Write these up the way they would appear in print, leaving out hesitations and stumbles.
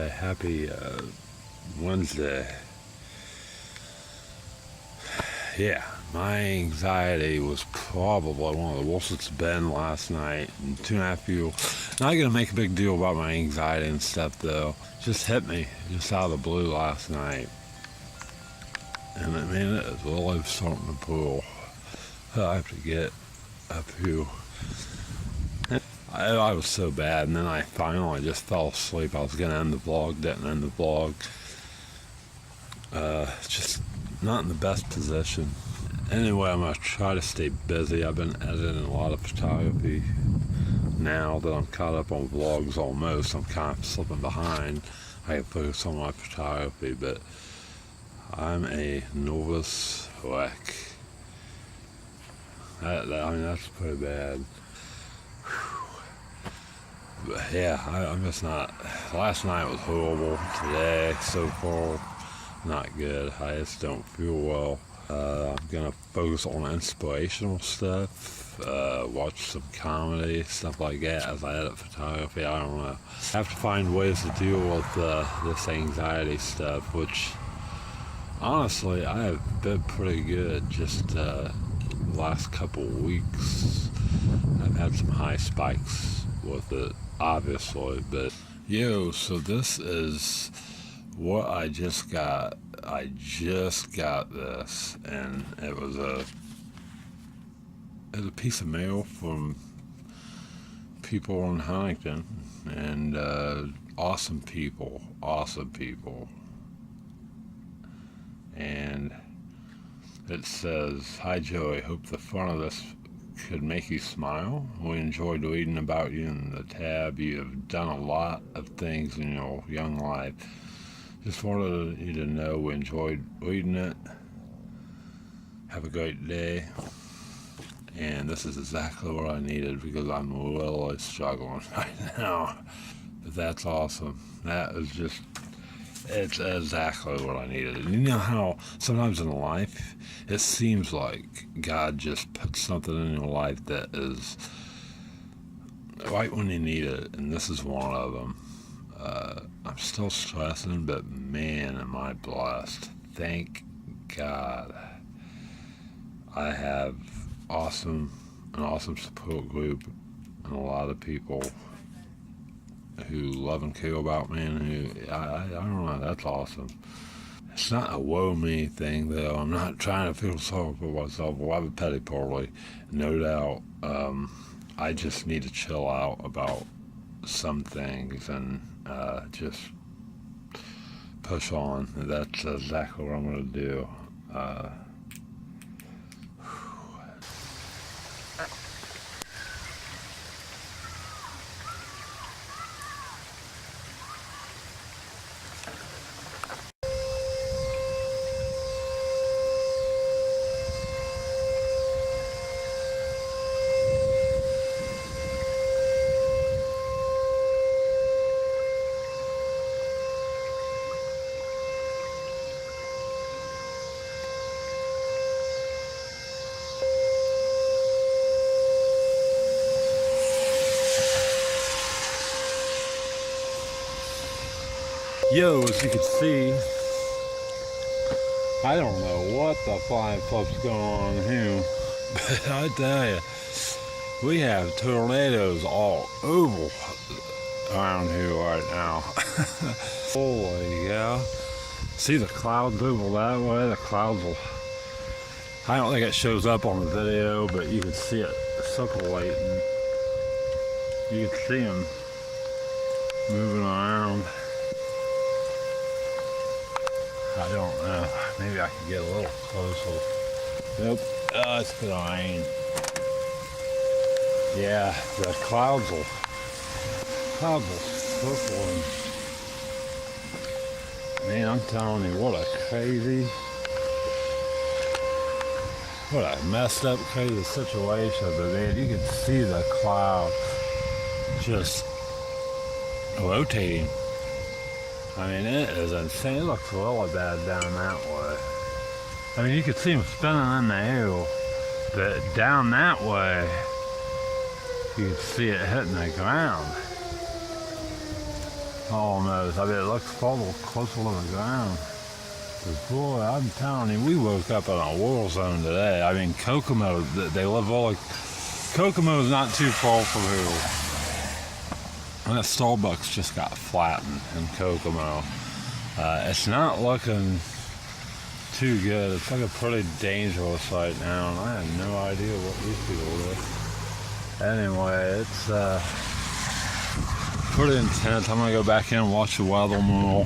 everybody. Happy Wednesday. Yeah, my anxiety was probably one of the worst it's been last night in 2.5 years. Not gonna make a big deal about my anxiety and stuff though. Just hit me just out of the blue last night. And I mean, it was really starting to pull. I have to get up here. I was so bad, and then I finally just fell asleep. I was gonna end the vlog, didn't end the vlog. Just not in the best position. Anyway, I'm gonna try to stay busy. I've been editing a lot of photography. Now that I'm caught up on vlogs almost, I'm kind of slipping behind. I can focus on my photography, but I'm a nervous wreck. I mean, that's pretty bad. But yeah, I'm just not. Last night was horrible. Today, so far, not good. I just don't feel well. I'm gonna focus on inspirational stuff, watch some comedy, stuff like that as I edit photography. I don't know. I have to find ways to deal with this anxiety stuff, which honestly I have been pretty good just the last couple weeks. I've had some high spikes with it, obviously, but yo, so this is what I just got. I just got this, and it was a piece of mail from people in Huntington, and awesome people, and it says, "Hi Joey, hope the front of this could make you smile. We enjoyed reading about you in the tab. You have done a lot of things in your young life. Just wanted you to know we enjoyed reading it. Have a great day." And this is exactly what I needed because I'm really struggling right now. But that's awesome. That is just, it's exactly what I needed. And you know how sometimes in life it seems like God just puts something in your life that is right when you need it, and this is one of them. I'm still stressing, but man, am I blessed. Thank God. I have an awesome support group and a lot of people who love and care about me, and who, I don't know, that's awesome. It's not a woe me thing though. I'm not trying to feel sorry for myself. Well, I have a petty poorly, no doubt. I just need to chill out about some things and just push on. That's exactly what I'm going to do. Yo, as you can see, I don't know what the flying flip's going on here, but I tell you, we have tornadoes all over around here right now. Holy cow. See the clouds over that way? The clouds will, I don't think it shows up on the video, but you can see it circulating. You can see them moving around. I don't know. Maybe I can get a little closer. Nope. Oh, it's gonna rain. Yeah, the clouds will circle. Man, I'm telling you, what a messed up, crazy situation. But man, you can see the cloud just rotating. I mean, it is insane. It looks really bad down that way. I mean, you can see them spinning in the air, but down that way, you can see it hitting the ground. almost. I mean, it looks a little closer to the ground. But boy, I'm telling you, we woke up in a war zone today. I mean, Kokomo, they live all like... Kokomo is not too far from here. And that Starbucks just got flattened in Kokomo. It's not looking too good. It's like a pretty dangerous right now, and I have no idea what these people do. Anyway, it's pretty intense. I'm gonna go back in and watch the weather more.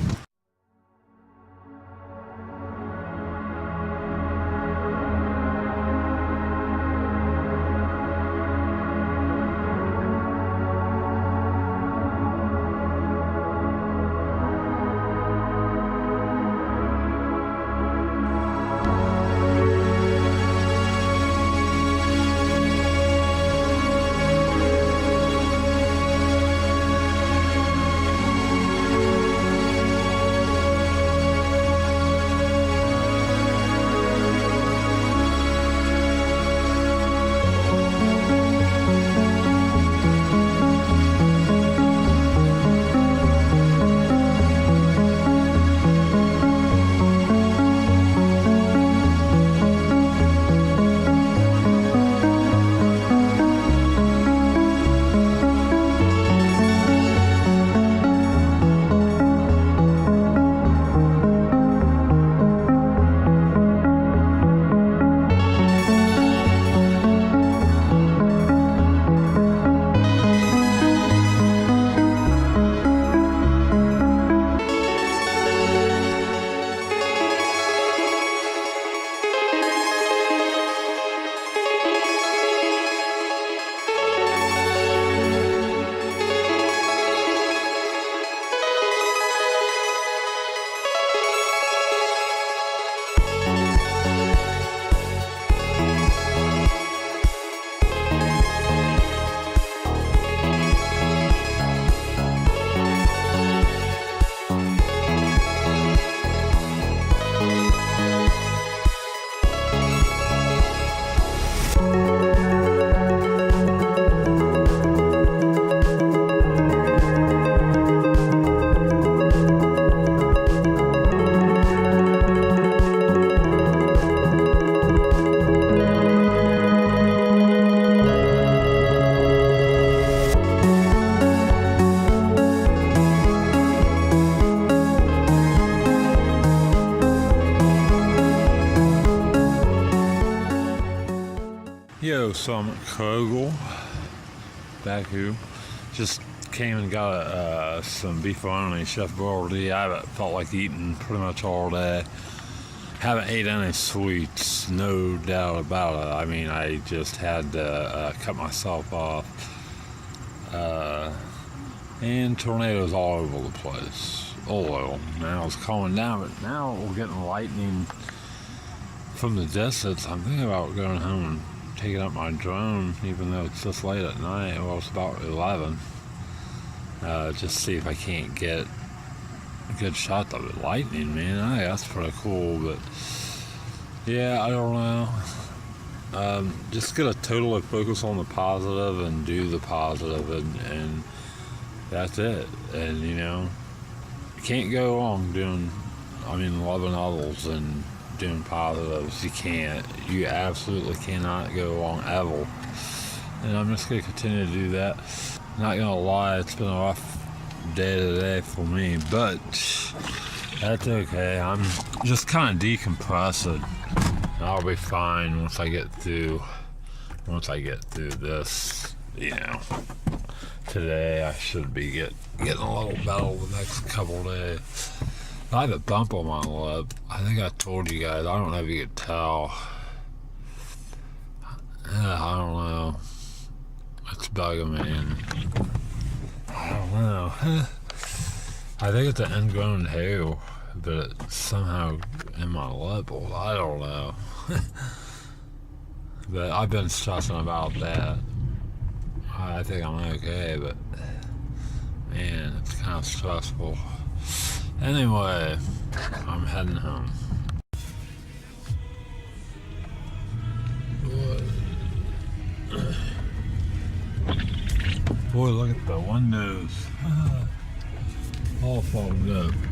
Yo, so I'm at Kokomo, back here. Just came and got some beef bologna, Chef Boyardee. I haven't felt like eating pretty much all day. Haven't ate any sweets, no doubt about it. I mean, I just had to cut myself off. And tornadoes all over the place. Oh, now it's calming down, but now we're getting lightning from the distance. I'm thinking about going home and taking up my drone, even though it's this late at night. Well, it's about 11. Just see if I can't get a good shot of the lightning, man. I think that's pretty cool, but yeah, I don't know. Just gotta totally focus on the positive and do the positive, and that's it. And you know, you can't go wrong doing, loving others and doing positives. You can't. You absolutely cannot go wrong ever. And I'm just gonna continue to do that. Not gonna lie, it's been a rough day today for me, but that's okay. I'm just kind of decompressing. I'll be fine once I get through this, you know. Today I should be getting a little better the next couple of days. I have a bump on my lip. I think I told you guys. I don't know if you could tell. I don't know. It's bugging me. And I don't know. I think it's an ingrown hair, but it's somehow in my lip. Well, I don't know. But I've been stressing about that. I think I'm okay, but man, it's kind of stressful. Anyway, I'm heading home. Boy, look at the windows. all fogged up.